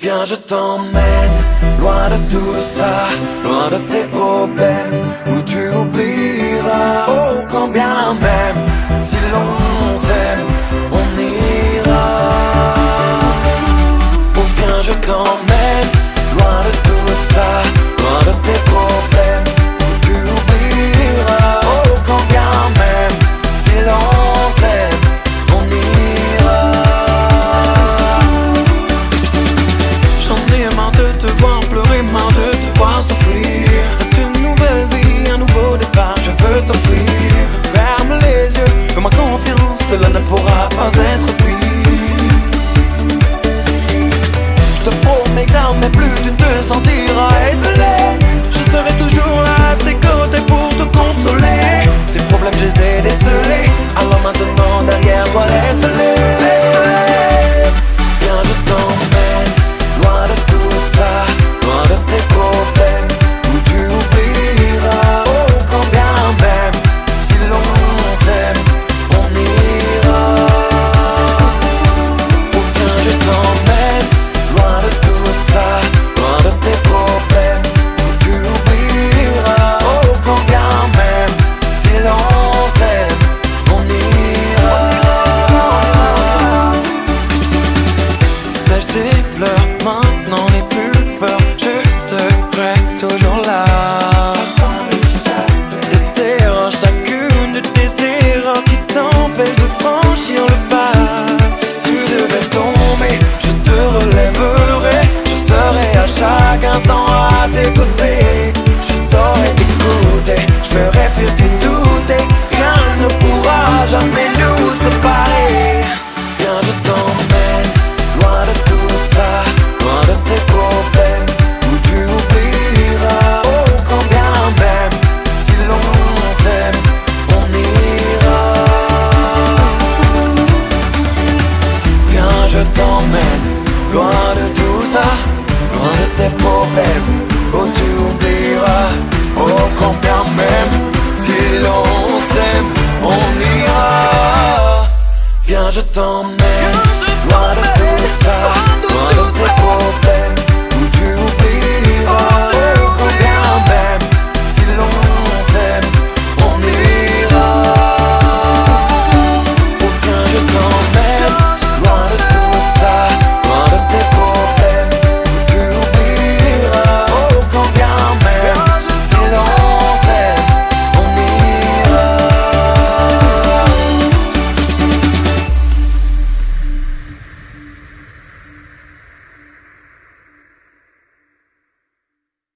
Viens, je t'emmène loin de tout ça, loin de tes problèmes, où tu oublieras. Oh, quand bien même, si l'on s'aime, on ira. Oh, viens, je t'emmène loin de tout ça, loin de tes problèmes, où tu oublieras. Oh, quand bien même, si l'on s'aime, on ira. J'en ai marre de te voir pleurer, marre de te voir souffrir. C'est une nouvelle vie, un nouveau départ, je veux t'offrir. Ferme les yeux, fais-moi confiance, cela ne pourra pas être pire. Je te promets que jamais plus tu ne te sentiras esselé. Je serai toujours là à tes côtés pour te consoler. Tes problèmes je les ai décelés, alors maintenant derrière toi laisse-les. Viens, je t'emmène loin de tout ça, loin de tes problèmes, où tu oublieras. Oh, quand bien même, si l'on s'aime, on ira. Oh, viens, je t'emmène loin de tout ça, loin de tes problèmes, où tu oublieras. Oh, quand bien même, si l'on s'aime, on ira. Sèche tes pleurs, maintenant n'aie plus peur, je serai toujours là. Déterre chacune de tes erreurs qui t'empêchent de franchir le pas. Si tu devais tomber, je te relèverai, je serai à chaque instant à tes côtés.